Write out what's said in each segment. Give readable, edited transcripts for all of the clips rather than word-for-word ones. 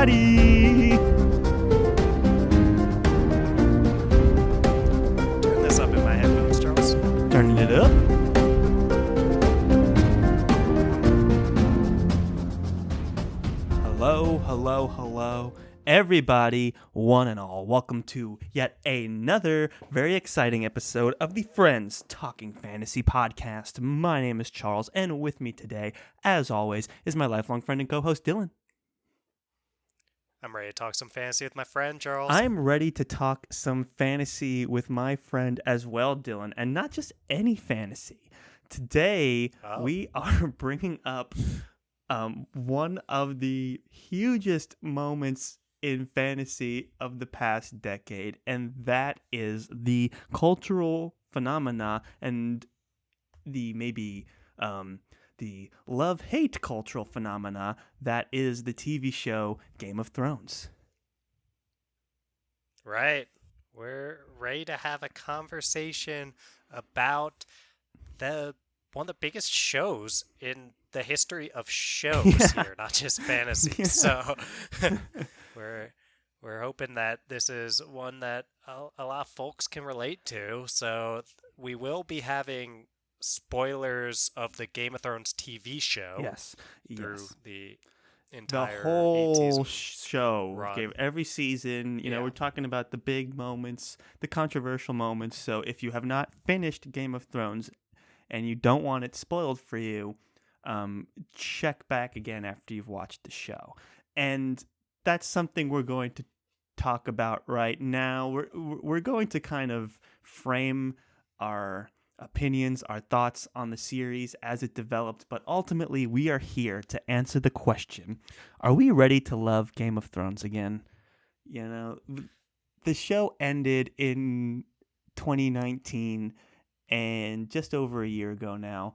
everybody. Turn this up in my headphones, Charles. Turning it up. Hello, everybody, one and all. Welcome to yet another very exciting episode of the Friends Talking Fantasy podcast. My name is Charles, and with me today, as always, is my lifelong friend and co-host, Dylan. I'm ready to talk some fantasy with my friend, Charles. I'm ready to talk some fantasy with my friend as well, Dylan, and not just any fantasy. Today, we are bringing up one of the hugest moments in fantasy of the past decade, and that is the cultural phenomena and the the love-hate cultural phenomena that is the TV show Game of Thrones. Right. We're ready to have a conversation about one of the biggest shows in the history of shows here, not just fantasy. Yeah. So we're hoping that this is one that a lot of folks can relate to. So we will be having spoilers of the Game of Thrones TV show. Yes. Through Yes. the entire The whole 8-season show, run. every season, Yeah. we're talking about the big moments, the controversial moments. So if you have not finished Game of Thrones and you don't want it spoiled for you, check back again after you've watched the show. And that's something we're going to talk about right now. We're going to kind of frame our opinions, our thoughts on the series as it developed, but ultimately we are here to answer the question, are we ready to love Game of Thrones again? The show ended in 2019 and just over a year ago now,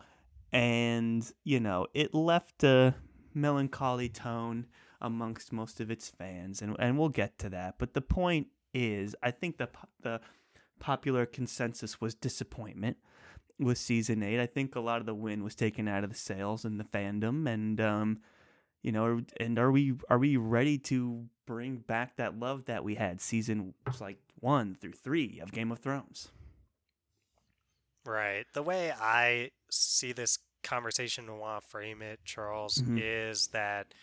and it left a melancholy tone amongst most of its fans, and we'll get to that. But the point is, I think the popular consensus was disappointment with season 8. I think a lot of the wind was taken out of the sails in the fandom, and and are we ready to bring back that love that we had season 1 through 3 of Game of Thrones? Right. The way I see this conversation and want to frame it, Charles, is that,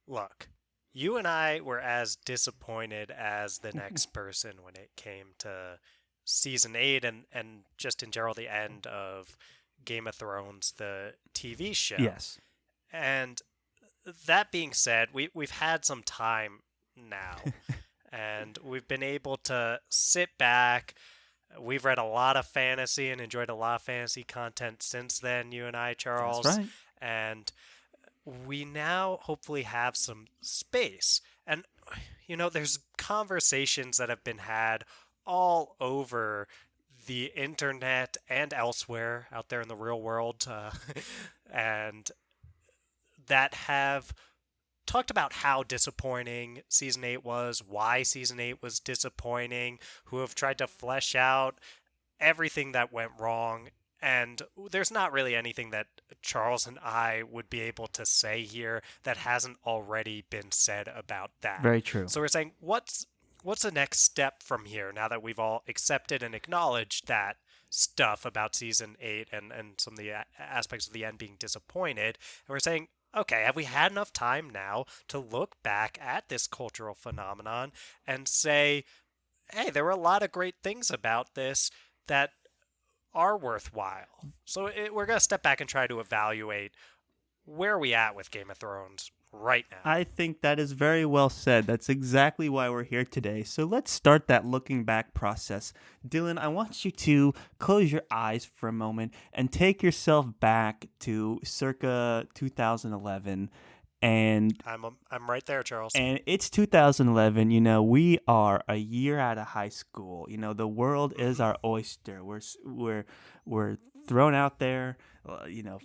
look, you and I were as disappointed as the next person when it came to season 8 and just in general the end of Game of Thrones, the TV show. Yes. And that being said, we've had some time now and we've been able to sit back. We've read a lot of fantasy and enjoyed a lot of fantasy content since then, you and I, Charles. That's right. And we now hopefully have some space. And, there's conversations that have been had all over the internet and elsewhere out there in the real world, and that have talked about how disappointing season 8 was, why season 8 was disappointing, who have tried to flesh out everything that went wrong. And there's not really anything that Charles and I would be able to say here that hasn't already been said about that. Very true. So we're saying, what's the next step from here now that we've all accepted and acknowledged that stuff about season 8 and some of the aspects of the end being disappointed? And we're saying, okay, have we had enough time now to look back at this cultural phenomenon and say, hey, there were a lot of great things about this that are worthwhile. So we're going to step back and try to evaluate where are we at with Game of Thrones right now. I think that is very well said. That's exactly why we're here today. So let's start that looking back process. Dylan, I want you to close your eyes for a moment and take yourself back to circa 2011. And I'm right there, Charles. And it's 2011. We are a year out of high school. The world is our oyster. We're thrown out there,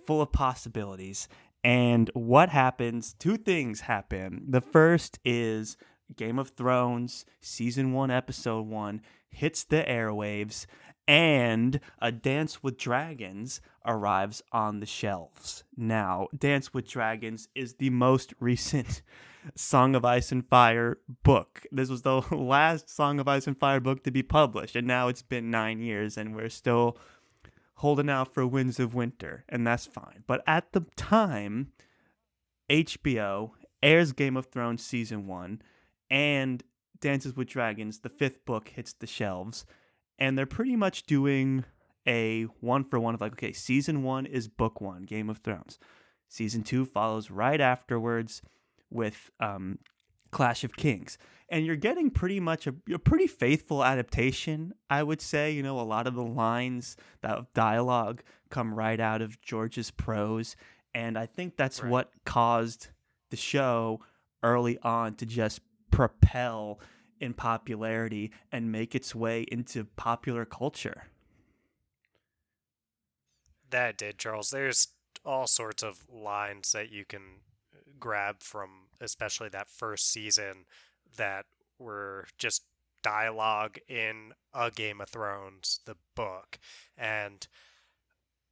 full of possibilities. And what happens? Two things happen. The first is Game of Thrones season 1, episode 1 hits the airwaves, and A Dance with Dragons arrives on the shelves. Now, Dance with Dragons is the most recent Song of Ice and Fire book. This was the last Song of Ice and Fire book to be published, and now it's been 9 years, and we're still holding out for Winds of Winter, and that's fine. But at the time, HBO airs Game of Thrones Season 1, and Dances with Dragons, the 5th book, hits the shelves, and they're pretty much doing a one-for-one of like, okay, Season 1 is Book 1, Game of Thrones. Season 2 follows right afterwards with Clash of Kings. And you're getting pretty much a pretty faithful adaptation, I would say. You know, a lot of the lines, that dialogue come right out of George's prose. And I think that's Right. what caused the show early on to just propel in popularity and make its way into popular culture. That did, Charles. There's all sorts of lines that you can grab from, especially that first season, that were just dialogue in A Game of Thrones, the book. And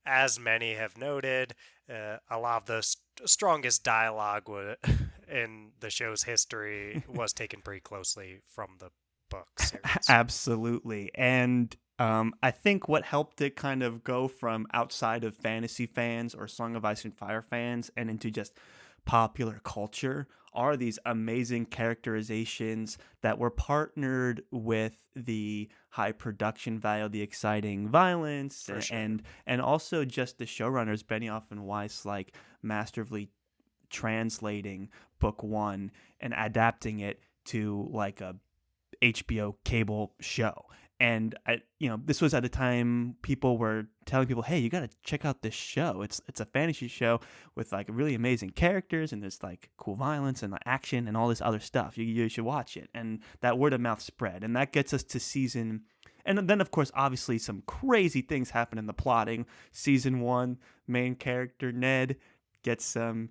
as many have noted, a lot of the strongest dialogue in the show's history was taken pretty closely from the book series. Absolutely. And I think what helped it kind of go from outside of fantasy fans or Song of Ice and Fire fans and into just popular culture are these amazing characterizations that were partnered with the high production value, the exciting violence, For sure. and also just the showrunners Benioff and Weiss like masterfully translating book 1 and adapting it to like a HBO cable show. And this was at a time people were telling people, "Hey, you got to check out this show. It's a fantasy show with like really amazing characters and there's like cool violence and action and all this other stuff. You should watch it." And that word of mouth spread, and that gets us to season. And then, of course, obviously, some crazy things happen in the plotting. Season 1, main character Ned gets some,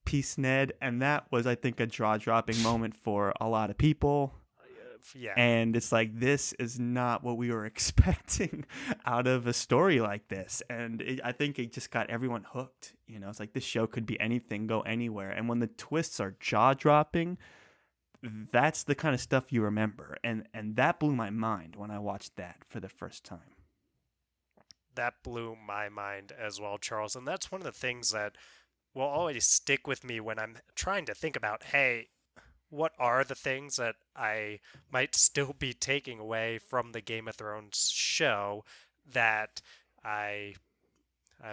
peace Ned, and that was, I think, a jaw-dropping moment for a lot of people. Yeah. And it's like, this is not what we were expecting out of a story like this. And I think it just got everyone hooked. It's like this show could be anything, go anywhere. And when the twists are jaw-dropping, that's the kind of stuff you remember. And that blew my mind when I watched that for the first time. That blew my mind as well, Charles. And that's one of the things that will always stick with me when I'm trying to think about, hey, what are the things that I might still be taking away from the Game of Thrones show that I'm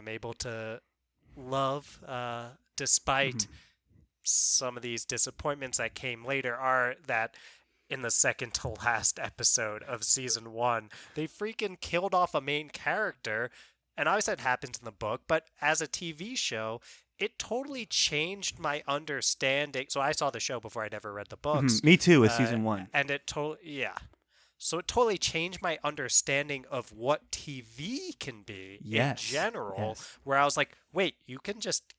able to love despite some of these disappointments that came later, are that in the second to last episode of season 1, they freaking killed off a main character. And obviously it happens in the book, but as a TV show, it totally changed my understanding. So I saw the show before I'd ever read the books. Me too, with season 1. And it totally, yeah. So it totally changed my understanding of what TV can be in general, where I was like, wait, you can just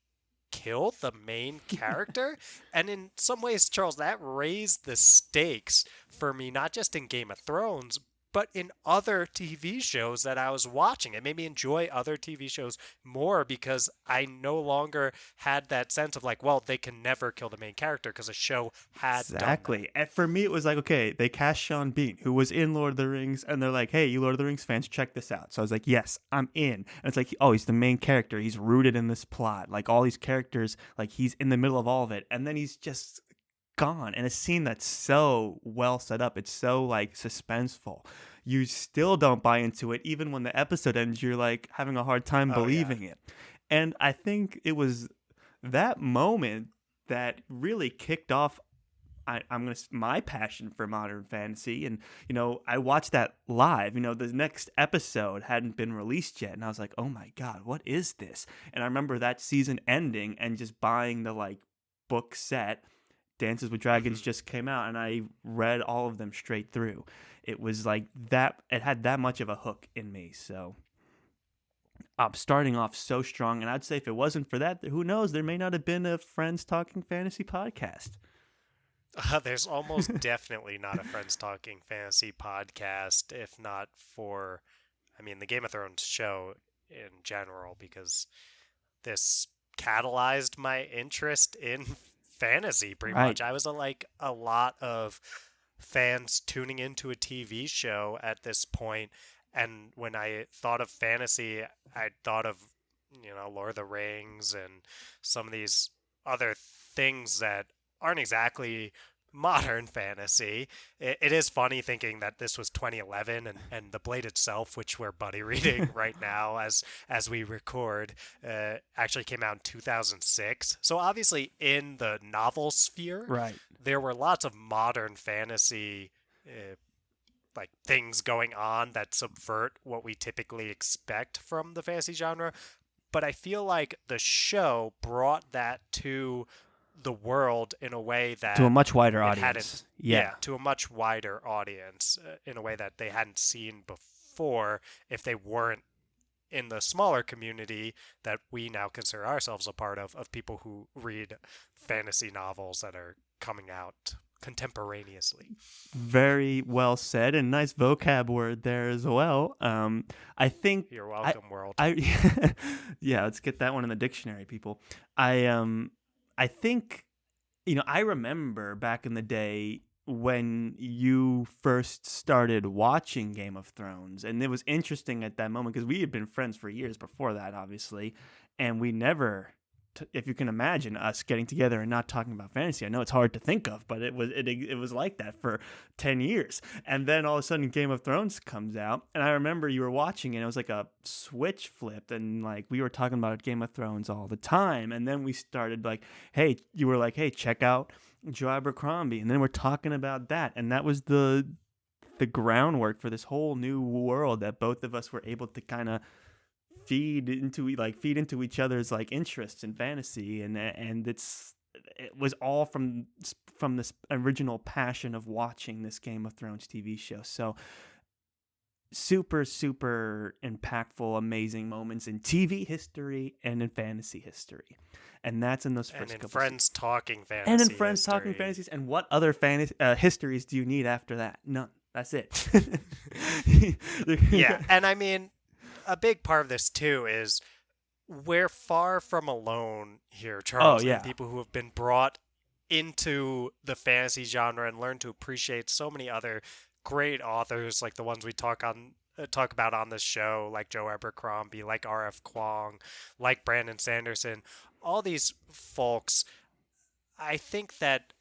kill the main character? And in some ways, Charles, that raised the stakes for me, not just in Game of Thrones, but in other TV shows that I was watching. It made me enjoy other TV shows more because I no longer had that sense of like, well, they can never kill the main character because a show had Exactly. done that. And for me, it was like, okay, they cast Sean Bean, who was in Lord of the Rings, and they're like, hey, you Lord of the Rings fans, check this out. So I was like, yes, I'm in. And it's like, oh, he's the main character. He's rooted in this plot. Like all these characters, like he's in the middle of all of it. And then he's just gone in a scene that's so well set up. It's so like suspenseful. You still don't buy into it. Even when the episode ends, you're like having a hard time believing it. And I think it was that moment that really kicked off my passion for modern fantasy. And I watched that live. The next episode hadn't been released yet, and I was like, oh my god, what is this? And I remember that season ending and just buying the like book set. Dances with Dragons just came out, and I read all of them straight through. It was like that. It had that much of a hook in me. So starting off so strong, and I'd say if it wasn't for that, who knows, there may not have been a Friends Talking Fantasy podcast. There's almost definitely not a Friends Talking Fantasy podcast, if not for, I mean, the Game of Thrones show in general, because this catalyzed my interest in fantasy pretty Right. much. I was like a lot of fans tuning into a TV show at this point, and when I thought of fantasy, I thought of, Lord of the Rings and some of these other things that aren't exactly modern fantasy. It is funny thinking that this was 2011, and the Blade itself, which we're buddy reading right now as we record, actually came out in 2006. So obviously in the novel sphere, Right. there were lots of modern fantasy like things going on that subvert what we typically expect from the fantasy genre. But I feel like the show brought that to the world in a way To a that much wider it hadn't, audience. yeah, Yeah. to a much wider audience in a way that they hadn't seen before if they weren't in the smaller community that we now consider ourselves a part of people who read fantasy novels that are coming out contemporaneously. Very well said, and nice vocab word there as well. I think You're I, welcome, world. yeah, let's get that one in the dictionary, people. I think, I remember back in the day when you first started watching Game of Thrones, and it was interesting at that moment because we had been friends for years before that, obviously, and we never. If you can imagine us getting together and not talking about fantasy, I know it's hard to think of, but it was like that for 10 years. And then all of a sudden Game of Thrones comes out, and I remember you were watching it, and it was like a switch flipped, and like we were talking about Game of Thrones all the time. And then we started like, hey, you were like, hey, check out Joe Abercrombie, and then we're talking about that, and that was the groundwork for this whole new world that both of us were able to kind of feed into each other's like interests in fantasy, and it was all from this original passion of watching this Game of Thrones TV show. So super super impactful, amazing moments in TV history and in fantasy history, and that's in those And first in couple Friends Talking Fantasy and in Friends Talking history. Fantasies. And what other histories do you need after that? None. That's it. Yeah, and I mean, a big part of this too is we're far from alone here, Oh Charles, and yeah. people who have been brought into the fantasy genre and learned to appreciate so many other great authors like the ones we talk about on this show, like Joe Abercrombie, like R.F. Kuang, like Brandon Sanderson. All these folks, I think that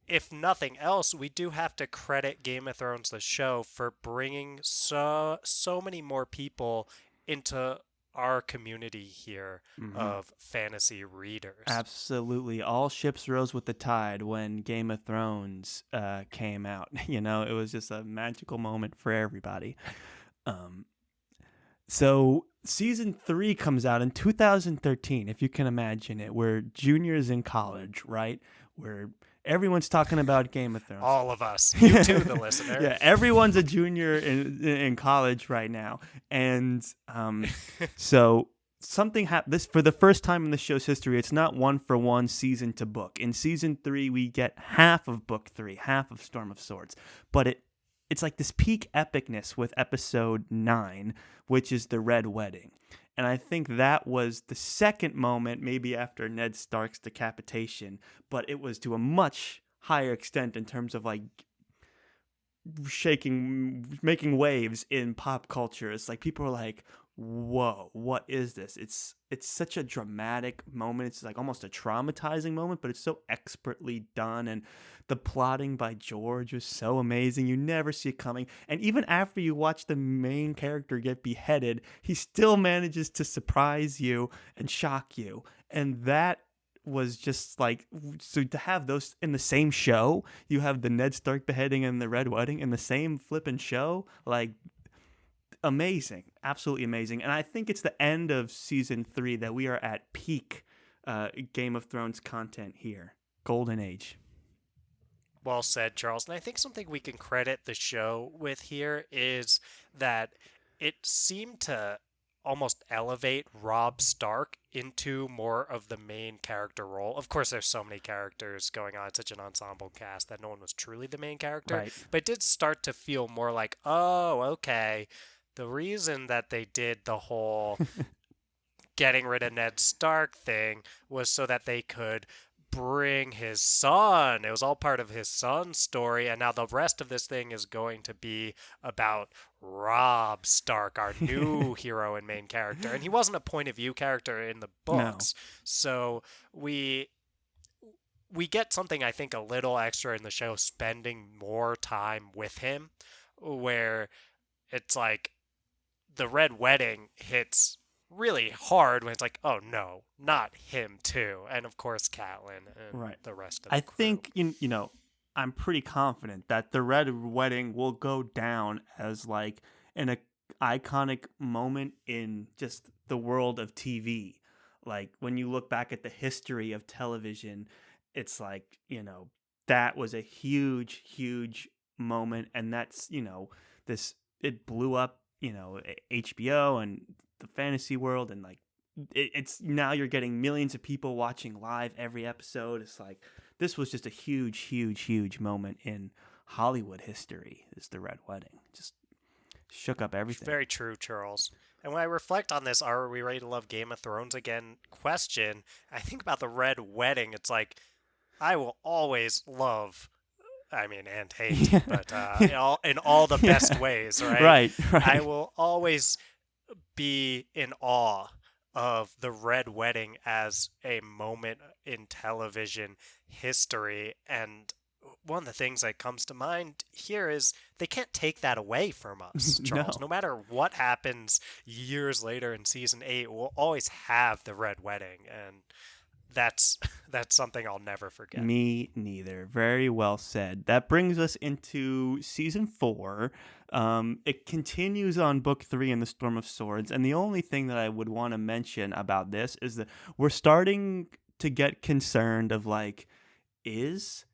if nothing else, we do have to credit Game of Thrones the show for bringing so many more people into our community here Mm-hmm. of fantasy readers. Absolutely. All ships rose with the tide when Game of Thrones came out. It was just a magical moment for everybody. Um, so season 3 comes out in 2013, if you can imagine it. We're juniors in college, right? Where everyone's talking about Game of Thrones. All of us, you too, the listener. Yeah, everyone's a junior in college right now, and so something happened. This for the first time in the show's history. It's not one for one season to book. In season 3, we get half of book 3, half of Storm of Swords, but it's like this peak epicness with episode 9, which is the Red Wedding. And I think that was the second moment, maybe after Ned Stark's decapitation, but it was to a much higher extent in terms of like making waves in pop culture. It's like people are like, whoa, what is this? It's such a dramatic moment. It's like almost a traumatizing moment, but it's so expertly done, and the plotting by George was so amazing. You never see it coming, and even after you watch the main character get beheaded, he still manages to surprise you and shock you, and that was just like, so to have those in the same show, you have the Ned Stark beheading and the Red Wedding in the same flippin' show, like amazing, absolutely amazing. And I think it's the end of season 3 that we are at peak Game of Thrones content here, golden age. Well said, Charles. And I think something we can credit the show with here is that it seemed to almost elevate Robb Stark into more of the main character role. Of course, there's so many characters going on, such an ensemble cast that no one was truly the main character, Right. but it did start to feel more like, oh, okay, the reason that they did the whole getting rid of Ned Stark thing was so that they could bring his son. It was all part of his son's story, and now the rest of this thing is going to be about Robb Stark, our new hero and main character. And he wasn't a point of view character in the No. books, so we get something I think a little extra in the show, spending more time with him, where it's like the Red Wedding hits really hard when it's like, oh no, not him too, and of course Catelyn and Right. the rest of the I crew. think I'm pretty confident that the Red Wedding will go down as like an iconic moment in just the world of TV. Like when you look back at the history of television, it's like, that was a huge, huge moment. And that's, it blew up, HBO and the fantasy world. And like, it's now you're getting millions of people watching live every episode. It's like, this was just a huge, huge, huge moment in Hollywood history. Is the Red Wedding just shook up everything? Very true, Charles. And when I reflect on this, are we ready to love Game of Thrones again question, I think about the Red Wedding. It's like, I will always love, I mean, and hate, but in all the best ways, right? Right. I will always be in awe of the Red Wedding as a moment in television history. And one of the things that comes to mind here is they can't take that away from us, Charles. No. No matter what happens years later in season 8, we'll always have the Red Wedding, and that's something I'll never forget. Me neither. Very well said. That brings us into season 4. It continues on book 3 in the Storm of Swords, and the only thing that I would want to mention about this is that we're starting to get concerned of like, is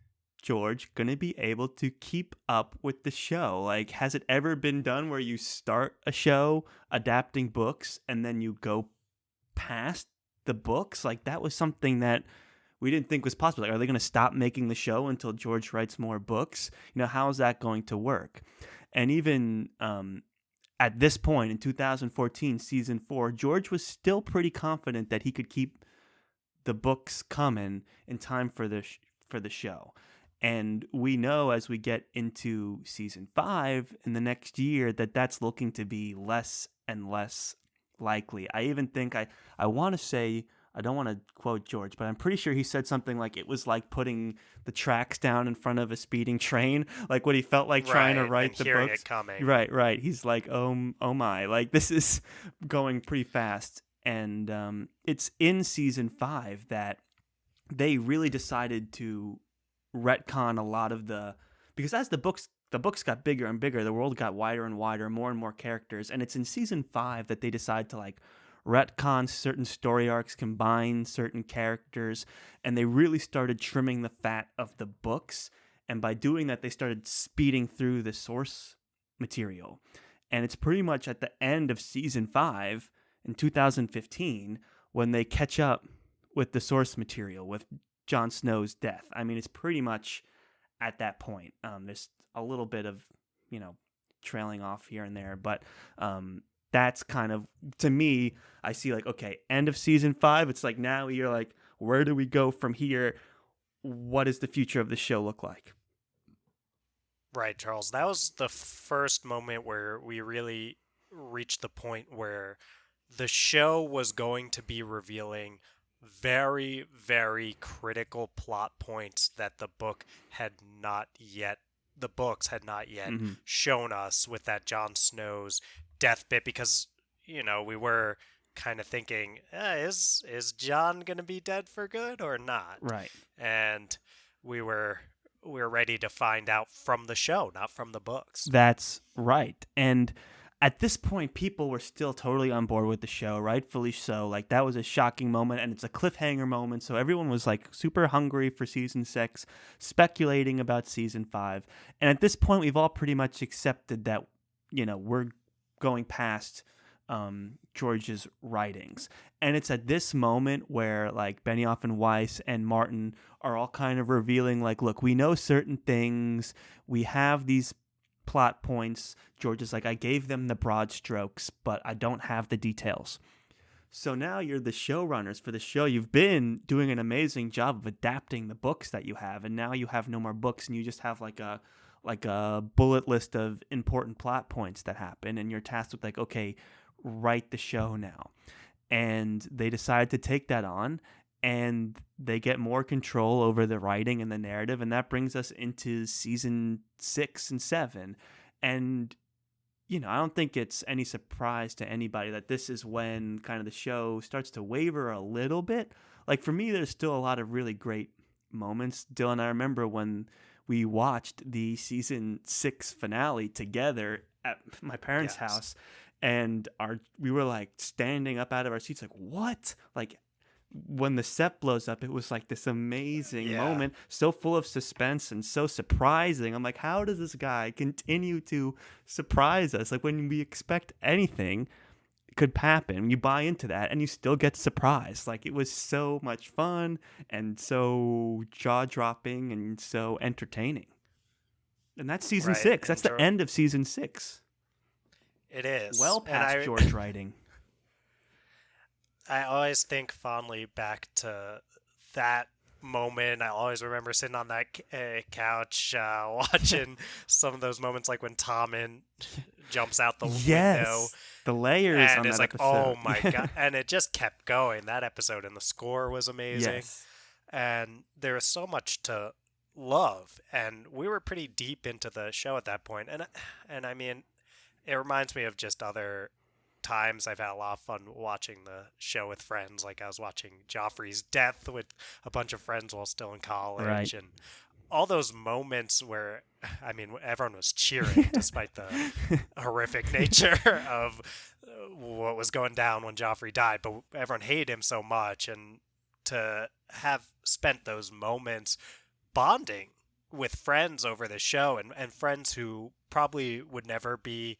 George going to be able to keep up with the show? Like, has it ever been done where you start a show adapting books and then you go past the books? Like, that was something that we didn't think was possible. Like, are they going to stop making the show until George writes more books? How is that going to work? And even at this point in 2014, season 4, George was still pretty confident that he could keep the books coming in time for the show. And we know as we get into season 5 in the next year that that's looking to be less and less likely. I even think I want to say, I don't want to quote George, but I'm pretty sure he said something like it was like putting the tracks down in front of a speeding train, like what he felt like trying to write the hearing books. It coming. Right. He's like, oh my, like this is going pretty fast. And it's in season 5 that they really decided to retcon a lot of because as the books got bigger and bigger, the world got wider and wider, more and more characters, and it's in season 5 that they decide to like retcon certain story arcs, combine certain characters, and they really started trimming the fat of the books. And by doing that, they started speeding through the source material. And it's pretty much at the end of season 5 in 2015 when they catch up with the source material, with Jon Snow's death. I mean, it's pretty much at that point. There's a little bit of, trailing off here and there, but that's kind of, to me, I see like, okay, end of season 5. It's like now you're like, where do we go from here? What does the future of the show look like? Right, Charles. That was the first moment where we really reached the point where the show was going to be revealing very, very critical plot points that the books had not yet Mm-hmm. shown us with that Jon Snow's death bit, because we were kind of thinking, is Jon gonna be dead for good or not? Right. And we were ready to find out from the show, not from the books. That's right. And at this point, people were still totally on board with the show, rightfully so. Like, that was a shocking moment, and it's a cliffhanger moment, so everyone was, like, super hungry for season 6, speculating about season 5. And at this point, we've all pretty much accepted that, we're going past George's writings. And it's at this moment where like Benioff and Weiss and Martin are all kind of revealing like, look, we know certain things. We have these plot points. George is like, I gave them the broad strokes, but I don't have the details. So now you're the showrunners for the show. You've been doing an amazing job of adapting the books that you have, and now you have no more books, and you just have like a bullet list of important plot points that happen, and you're tasked with like, okay, write the show now. And they decide to take that on, and they get more control over the writing and the narrative, and that brings us into season 6 and 7. And I don't think it's any surprise to anybody that this is when kind of the show starts to waver a little bit. Like for me, there's still a lot of really great moments. Dylan, I remember when we watched the season 6 finale together at my parents' Yes. house, and we were like standing up out of our seats, like, what? Like, when the set blows up, it was like this amazing moment, so full of suspense and so surprising. I'm like, how does this guy continue to surprise us? Like, when we expect anything could happen, you buy into that and you still get surprised. Like, it was so much fun and so jaw-dropping and so entertaining. And that's season 6. That's the end of season 6. It is. Well past George writing. I always think fondly back to that moment. I always remember sitting on that couch watching some of those moments, like when Tommen jumps out the window. The layers and on it's that like, episode. oh my god! And it just kept going. That episode, and the score was amazing. Yes. And there was so much to love, and we were pretty deep into the show at that point. And I mean, it reminds me of just other times I've had a lot of fun watching the show with friends. Like I was watching Joffrey's death with a bunch of friends while still in college, and all those moments where, I mean, everyone was cheering despite the horrific nature of what was going down when Joffrey died, but everyone hated him so much. And to have spent those moments bonding with friends over the show, and friends who probably would never be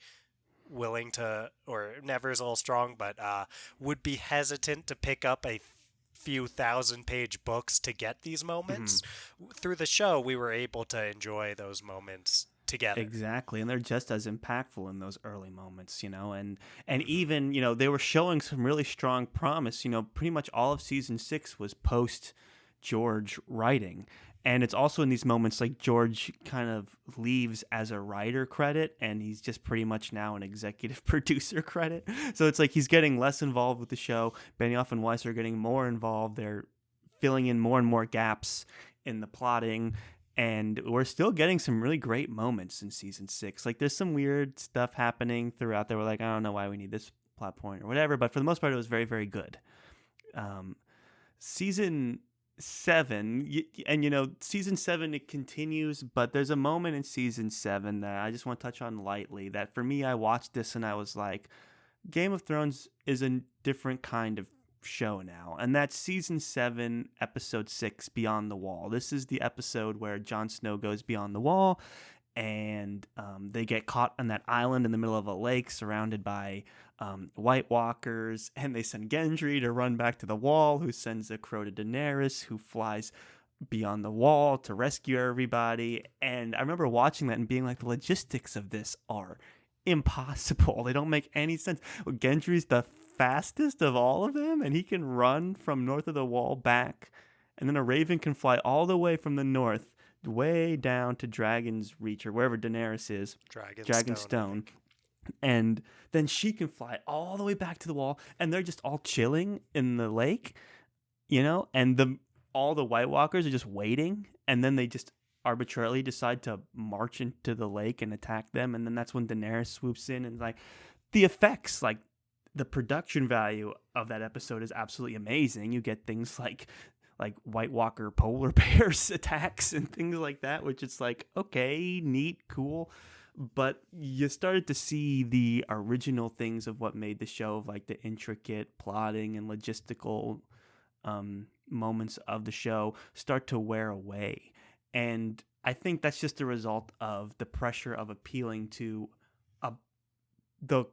willing to, or never is a little strong, but would be hesitant to pick up a few 1,000-page books to get these moments. Through the show, we were able to enjoy those moments together. Exactly, and they're just as impactful in those early moments, and even, they were showing some really strong promise. Pretty much all of season 6 was post George writing. And it's also in these moments like George kind of leaves as a writer credit, and he's just pretty much now an executive producer credit. So it's like he's getting less involved with the show. Benioff and Weiss are getting more involved. They're filling in more and more gaps in the plotting. And we're still getting some really great moments in season 6. Like there's some weird stuff happening throughout there. We're like, I don't know why we need this plot point or whatever. But for the most part, it was very, very good. Season 7, and season 7, it continues, but there's a moment in season 7 that I just want to touch on lightly, that for me, I watched this and I was like, Game of Thrones is a different kind of show now. And that's season 7, episode 6, Beyond the Wall. This is the episode where Jon Snow goes beyond the wall, and they get caught on that island in the middle of a lake surrounded by White Walkers, and they send Gendry to run back to the wall, who sends a crow to Daenerys, who flies beyond the wall to rescue everybody. And I remember watching that and being like, the logistics of this are impossible. They don't make any sense. Gendry's the fastest of all of them, and he can run from north of the wall back, and then a raven can fly all the way from the north way down to Dragon's Reach, or wherever Daenerys is. Dragonstone. And then she can fly all the way back to the wall, and they're just all chilling in the lake, and all the White Walkers are just waiting, and then they just arbitrarily decide to march into the lake and attack them, and then that's when Daenerys swoops in, and like the effects, like the production value of that episode is absolutely amazing. You get things like White Walker polar bears attacks and things like that, which is like, okay, neat, cool. But you started to see the original things of what made the show, like the intricate plotting and logistical moments of the show, start to wear away. And I think that's just a result of the pressure of appealing to a the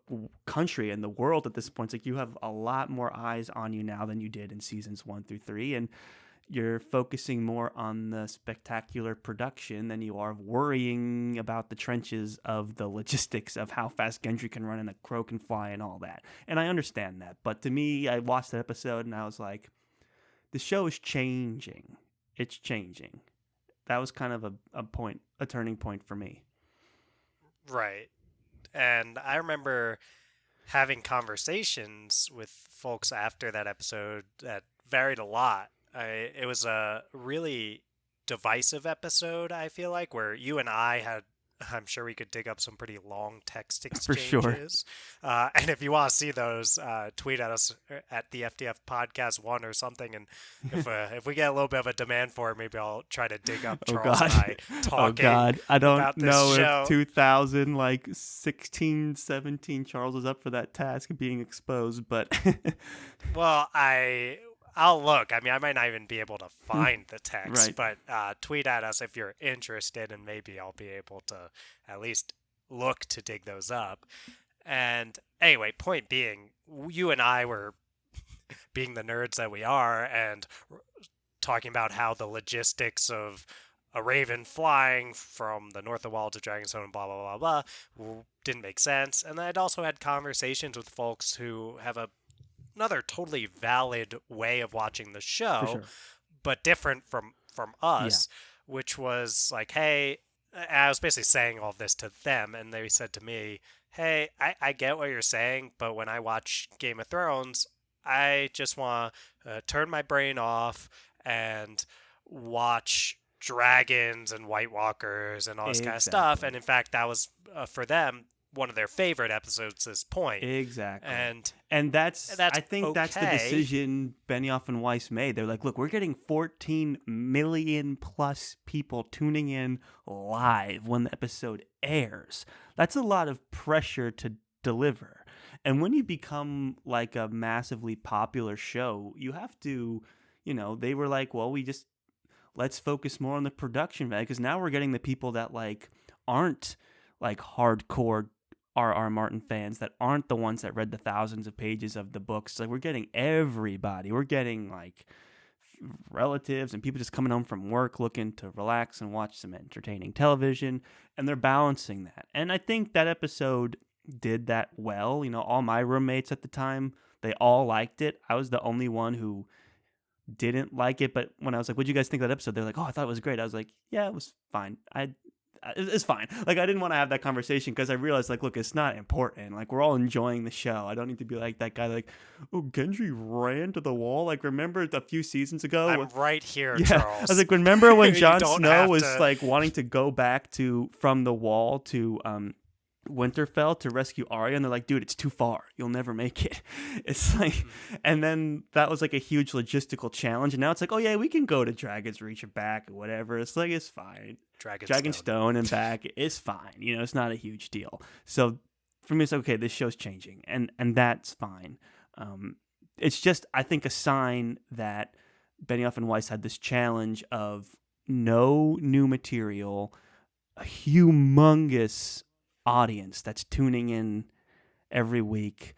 country and the world at this point. It's like you have a lot more eyes on you now than you did in seasons 1 through 3, and you're focusing more on the spectacular production than you are worrying about the trenches of the logistics of how fast Gendry can run and a crow can fly and all that. And I understand that, but to me, I watched that episode and I was like, the show is changing. It's changing. That was kind of a turning point for me. Right. And I remember having conversations with folks after that episode that varied a lot. It was a really divisive episode, I feel like, where you and I had, I'm sure we could dig up some pretty long text For sure. exchanges. And if you want to see those, tweet at us at the FDF Podcast 1 or something. And if we get a little bit of a demand for it, maybe I'll try to dig up Oh Charles and God. I Oh talking God. I don't about this know show. if 2000 like 16, 17 Charles was up for that task of being exposed, but Well, I'll look. I mean, I might not even be able to find the text, right. but tweet at us if you're interested, and maybe I'll be able to at least look to dig those up. And anyway, point being, you and I were being the nerds that we are, and talking about how the logistics of a raven flying from the north of Wall to Dragonstone and blah blah blah blah didn't make sense. And I'd also had conversations with folks who have another totally valid way of watching the For show, sure. but different from us, which was like, hey, I was basically saying all this to them, and they said to me, hey, I get what you're saying, but when I watch Game of Thrones, I just want to turn my brain off and watch dragons and White Walkers and all this kind of stuff. Exactly. And in fact, that was for them one of their favorite episodes. This point, Exactly. and that's that's I think that's the okay. decision Benioff and Weiss made. They're like, look, we're getting 14 million plus people tuning in live when the episode airs. That's a lot of pressure to deliver. And when you become like a massively popular show, you have to, they were like, well, let's focus more on the production value, because now we're getting the people that like aren't like hardcore R.R. Martin fans, that aren't the ones that read the thousands of pages of the books. Like, we're getting everybody. We're getting like relatives and people just coming home from work looking to relax and watch some entertaining television, and they're balancing that. And I think that episode did that well. All my roommates at the time, they all liked it. I was the only one who didn't like it, but when I was like, what'd you guys think of that episode? They're like, oh, I thought it was great. I was like, yeah, it was fine. It's fine. Like, I didn't want to have that conversation because I realized, like, look, it's not important. Like, we're all enjoying the show. I don't need to be like that guy, like, oh, Gendry ran to the wall. Like, remember a few seasons ago? I'm right here, Yeah, Charles. I was like, remember when You Jon don't Snow have was to- like wanting to go back from the wall to Winterfell to rescue Arya, and they're like, dude, it's too far. You'll never make it. It's like, and then that was like a huge logistical challenge, and now it's like, oh yeah, we can go to Dragon's Reach and back or whatever. It's like, it's fine. Dragonstone and back is fine. It's not a huge deal. So for me, it's okay. This show's changing, and that's fine. It's just, I think, a sign that Benioff and Weiss had this challenge of no new material, a humongous audience that's tuning in every week.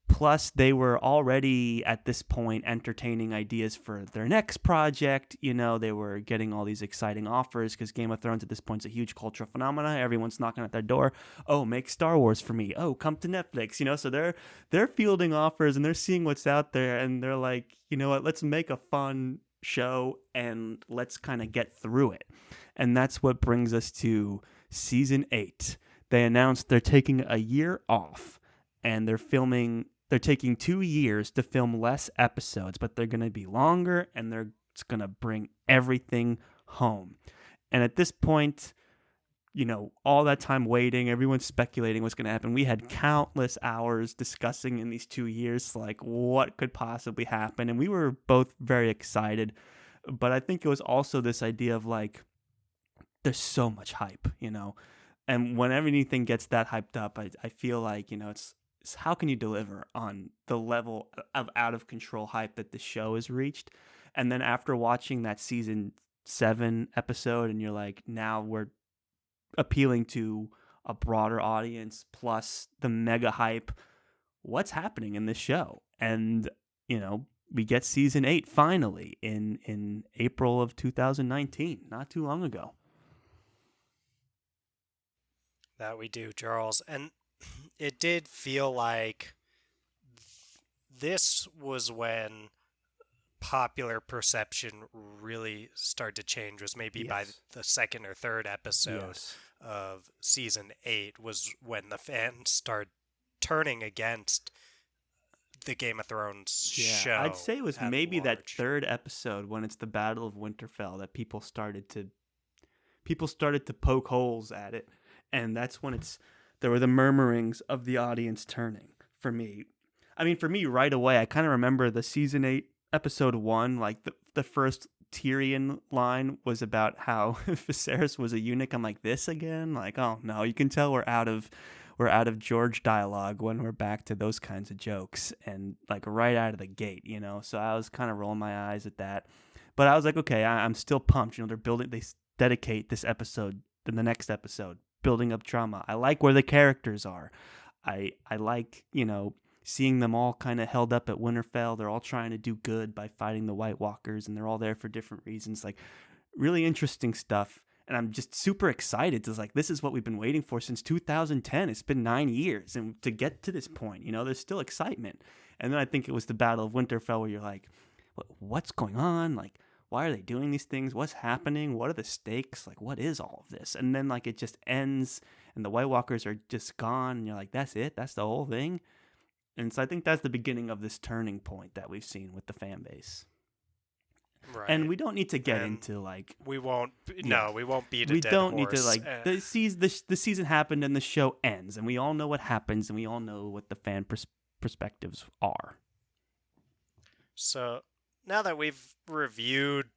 Plus, they were already at this point entertaining ideas for their next project. They were getting all these exciting offers because Game of Thrones at this point is a huge cultural phenomenon. Everyone's knocking at their door. Oh, make Star Wars for me. Oh, come to Netflix. So they're fielding offers and they're seeing what's out there, and they're like, you know what? Let's make a fun show and let's kind of get through it. And that's what brings us to season 8. They announced they're taking a year off, and they're taking 2 years to film less episodes, but they're going to be longer, and it's going to bring everything home. And at this point, all that time waiting, everyone's speculating what's going to happen. We had countless hours discussing in these 2 years, like, what could possibly happen. And we were both very excited. But I think it was also this idea of, like, there's so much hype, And whenever anything gets that hyped up, I feel like, it's how can you deliver on the level of out of control hype that the show has reached? And then after watching that season 7 episode, and you're like, now we're appealing to a broader audience plus the mega hype. What's happening in this show? And we get season 8 finally in April of 2019, not too long ago. That we do, Charles. And it did feel like this was when popular perception really started to change, was maybe by Yes. the second or third episode Yes. of season 8 was when the fans started turning against the Game of Thrones Yeah, show I'd say it was at maybe that large. third episode when it's the Battle of Winterfell that people started to poke holes at it, and that's when there were the murmurings of the audience turning. For me, I mean, for me, right away, I kind of remember the season 8 episode 1, like the first Tyrion line was about how Viserys was a eunuch. I'm like, this again? Like, oh no, you can tell we're out of George dialogue when we're back to those kinds of jokes, and like right out of the gate, So I was kind of rolling my eyes at that, but I was like, okay, I'm still pumped. They dedicate this episode, then the next episode, building up drama. I like where the characters are. I like seeing them all kind of held up at Winterfell. They're all trying to do good by fighting the White Walkers, and they're all there for different reasons. Like, really interesting stuff. And I'm just super excited. It's like, this is what we've been waiting for since 2010. It's been 9 years. And to get to this point, there's still excitement. And then I think it was the Battle of Winterfell where you're like, what's going on? Like, why are they doing these things? What's happening? What are the stakes? Like, what is all of this? And then, like, it just ends and the White Walkers are just gone. And you're like, that's it? That's the whole thing? And so I think that's the beginning of this turning point that we've seen with the fan base. Right. And we don't need to get And into like we won't. Yeah. No, we won't beat a we dead don't need to horse. like the season happened and the show ends, and we all know what happens, and we all know what the fan perspectives are. So now that we've reviewed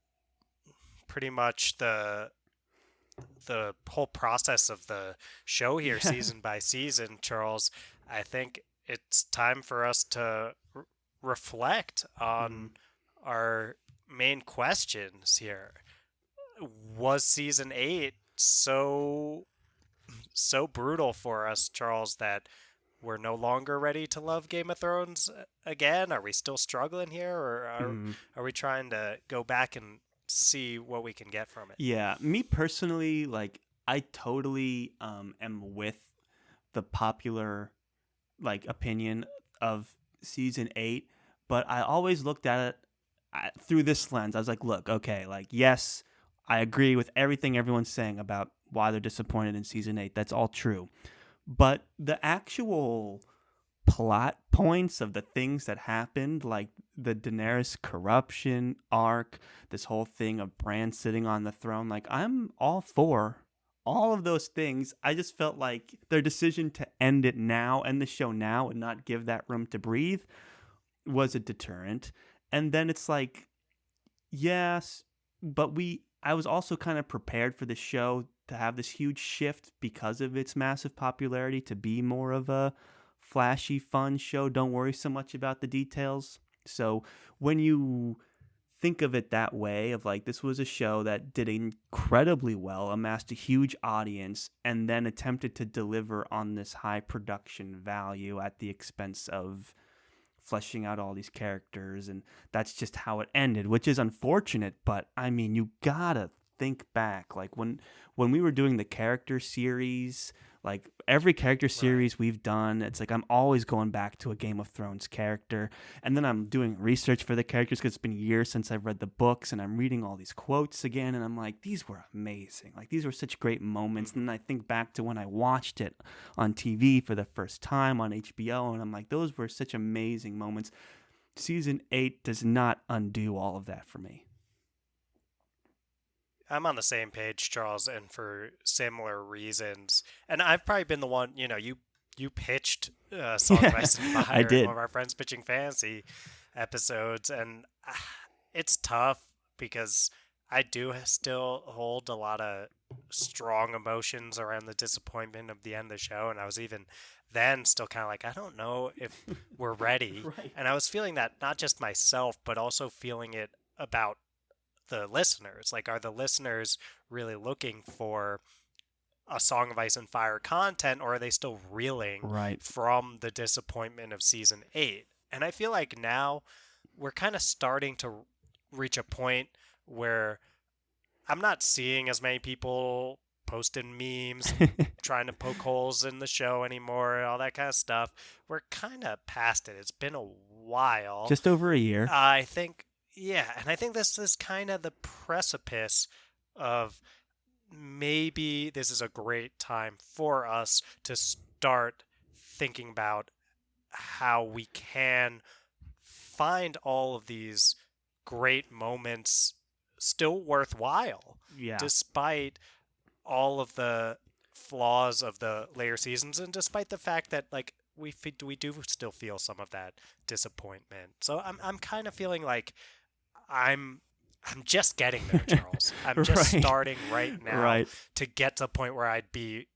pretty much the whole process of the show here, Yeah. season by season, Charles, I think it's time for us to reflect on our main questions here. Was season 8 so brutal for us, Charles, that we're no longer ready to love Game of Thrones again? Are we still struggling here, or are we trying to go back and see what we can get from it? Yeah, me personally, like, I totally am with the popular like opinion of season 8, but I always looked at it through this lens. I was like, look, okay, like, yes, I agree with everything everyone's saying about why they're disappointed in season 8. That's all true. But the actual plot points of the things that happened, like the Daenerys corruption arc, this whole thing of Bran sitting on the throne, like, I'm all for all of those things. I just felt like their decision to end the show now, and not give that room to breathe was a deterrent. And then it's like, yes, but I was also kind of prepared for the show to have this huge shift because of its massive popularity to be more of a flashy, fun show. Don't worry so much about the details. So when you think of it that way, of like, this was a show that did incredibly well, amassed a huge audience, and then attempted to deliver on this high production value at the expense of fleshing out all these characters, and that's just how it ended, which is unfortunate. But I mean, you gotta think back, like when we were doing the character series, like every character series we've done, it's like I'm always going back to a Game of Thrones character, and then I'm doing research for the characters because it's been years since I've read the books, and I'm reading all these quotes again, and I'm like, these were amazing, like these were such great moments. And then I think back to when I watched it on TV for the first time on HBO, and I'm like, those were such amazing moments. Season 8 does not undo all of that for me. I'm on the same page, Charles, and for similar reasons. And I've probably been the one, you pitched Song of Ice and Fire I did. in one of our Friends Pitching Fantasy episodes, and it's tough because I do still hold a lot of strong emotions around the disappointment of the end of the show, and I was even then still kind of like, I don't know if we're ready. Right. And I was feeling that not just myself, but also feeling it about the listeners. Like, are the listeners really looking for a Song of Ice and Fire content, or are they still reeling Right. from the disappointment of season 8? And I feel like now we're kind of starting to reach a point where I'm not seeing as many people posting memes, trying to poke holes in the show anymore, all that kind of stuff. We're kind of past it. It's been a while. Just over a year. I think, yeah, and I think this is kind of the precipice of maybe this is a great time for us to start thinking about how we can find all of these great moments still worthwhile, Yeah. despite all of the flaws of the later seasons, and despite the fact that like we do still feel some of that disappointment. So I'm kind of feeling like I'm I'm just getting there, Charles. I'm just Right. starting right now Right. to get to a point where I'd be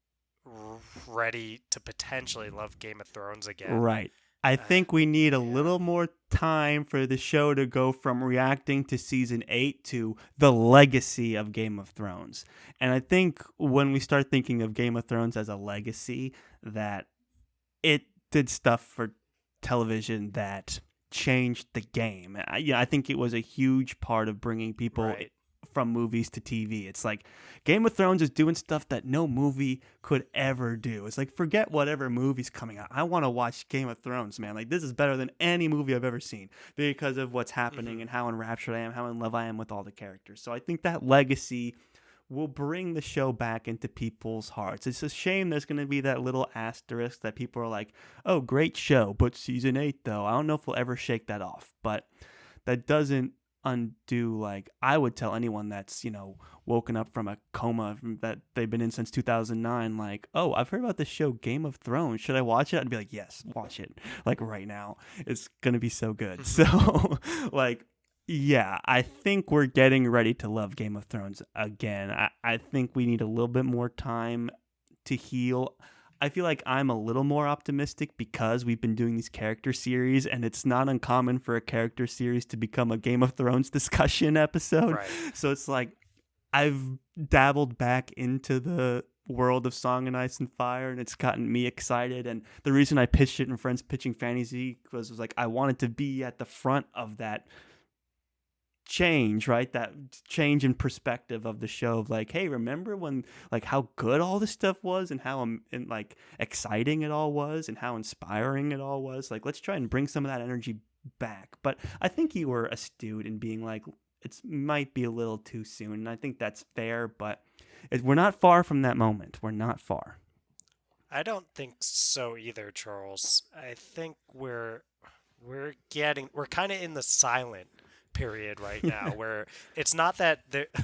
ready to potentially love Game of Thrones again. Right. I think we need a little more time for the show to go from reacting to season 8 to the legacy of Game of Thrones. And I think when we start thinking of Game of Thrones as a legacy, that it did stuff for television that changed the game. I think it was a huge part of bringing people Right. from movies to TV. It's like Game of Thrones is doing stuff that no movie could ever do. It's like, forget whatever movie's coming out. I want to watch Game of Thrones, man. Like, this is better than any movie I've ever seen because of what's happening and how enraptured I am, how in love I am with all the characters. So I think that legacy will bring the show back into people's hearts. It's a shame there's going to be that little asterisk that people are like, oh, great show, but season 8, though. I don't know if we'll ever shake that off. But that doesn't undo, like, I would tell anyone that's, woken up from a coma that they've been in since 2009, like, oh, I've heard about this show Game of Thrones, should I watch it? I'd be like, yes, watch it, like, right now. It's gonna be so good. So like, yeah, I think we're getting ready to love Game of Thrones again. I think we need a little bit more time to heal. I feel like I'm a little more optimistic because we've been doing these character series, and it's not uncommon for a character series to become a Game of Thrones discussion episode. Right. So it's like I've dabbled back into the world of Song and Ice and Fire, and it's gotten me excited. And the reason I pitched it in Friends Pitching Fantasy was like I wanted to be at the front of that change, right? That change in perspective of the show of like, hey, remember when, like, how good all this stuff was and how and like exciting it all was and how inspiring it all was. Like, let's try and bring some of that energy back. But I think you were astute in being like, it might be a little too soon, and I think that's fair, but we're not far from that moment. We're not far. I don't think so either, Charles. I think we're kind of in the silent period right now where it's not that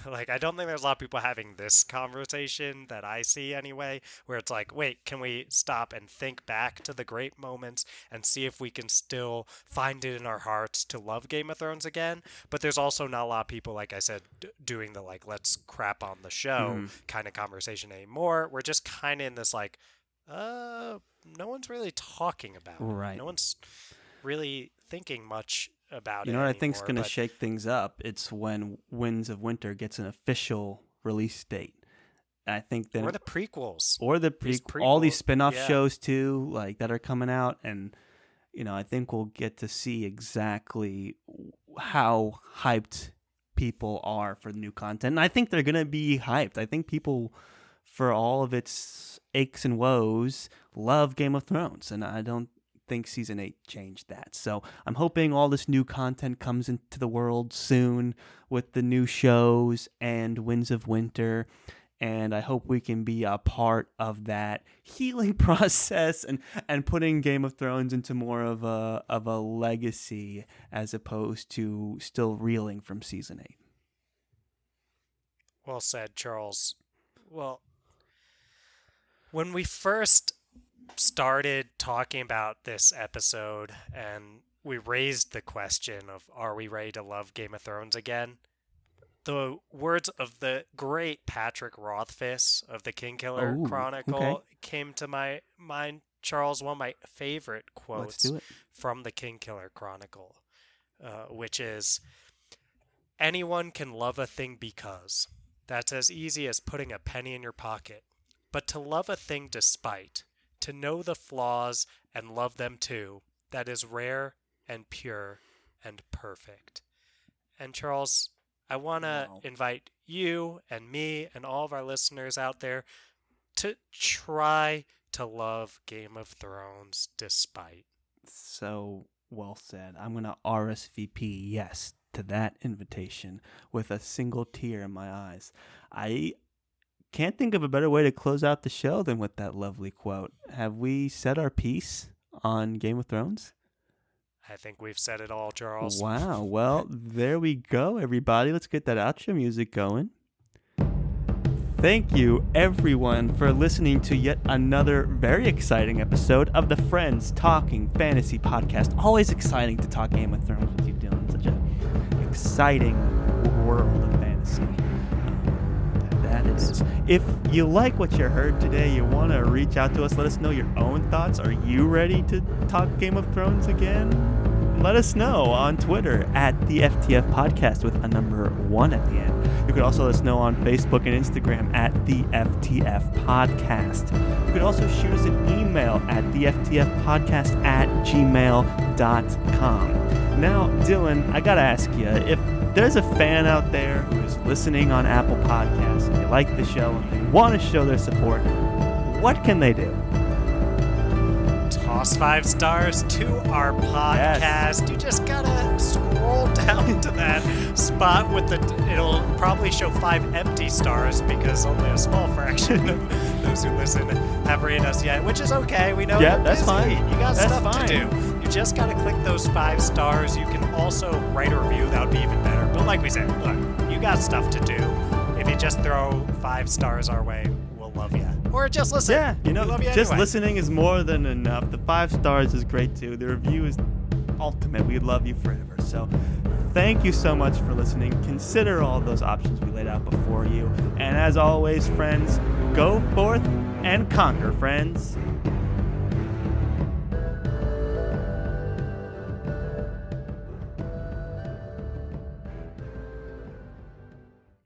like I don't think there's a lot of people having this conversation that I see anyway, where it's like, wait, can we stop and think back to the great moments and see if we can still find it in our hearts to love Game of Thrones again? But there's also not a lot of people, like I said, doing the like let's crap on the show kind of conversation anymore. We're just kind of in this like no one's really talking about it. Right. No one's really thinking much about it. You know what anymore, I think's going to shake things up? It's when Winds of Winter gets an official release date. I think then, or the prequels, or the all these spin-off yeah. shows too, like that are coming out, and I think we'll get to see exactly how hyped people are for the new content. And I think they're going to be hyped. I think people, for all of its aches and woes, love Game of Thrones, and I don't think season 8 changed that. So I'm hoping all this new content comes into the world soon with the new shows and Winds of Winter, and I hope we can be a part of that healing process and putting Game of Thrones into more of a legacy as opposed to still reeling from season 8. Well said, Charles. Well, when we first started talking about this episode and we raised the question of, are we ready to love Game of Thrones again? The words of the great Patrick Rothfuss of the Kingkiller Chronicle came to my mind, Charles. One of my favorite quotes from the Kingkiller Chronicle, which is, anyone can love a thing because that's as easy as putting a penny in your pocket. but to love a thing despite, to know the flaws and love them too, that is rare and pure and perfect. And Charles, I want to invite you and me and all of our listeners out there to try to love Game of Thrones despite. So well said. I'm going to RSVP yes to that invitation with a single tear in my eyes. I can't think of a better way to close out the show than with that lovely quote. Have we said our piece on Game of Thrones? I think we've said it all, Charles. Wow. Well, there we go, everybody. Let's get that outro music going. Thank you, everyone, for listening to yet another very exciting episode of the Friends Talking Fantasy Podcast. Always exciting to talk Game of Thrones with you, Dylan. Such an exciting world of fantasy. That is. If you like what you heard today, you want to reach out to us, let us know your own thoughts. Are you ready to talk Game of Thrones again? Let us know on Twitter at the FTF Podcast with a number 1 at the end. You could also let us know on Facebook and Instagram at the FTF Podcast. You could also shoot us an email at theftfpodcast@gmail.com. Now, Dylan, I gotta ask you, if there's a fan out there who's listening on Apple Podcasts and they like the show and they want to show their support, what can they do? Toss 5 stars to our podcast. Yes. You just gotta scroll down to that spot with it'll probably show 5 empty stars because only a small fraction of those who listen have rated us yet, which is okay. We know you're that's busy. Fine. You got that's stuff fine. to do. You just gotta click those 5 stars. You can also write a review. That would be even better. But like we said, look, you got stuff to do. If you just throw 5 stars our way, we'll love you. Or just listen. Yeah, love you just anyway. Listening is more than enough. The 5 stars is great too. The review is ultimate. We love you forever. So thank you so much for listening. Consider all those options we laid out before you. And as always, friends, go forth and conquer, friends.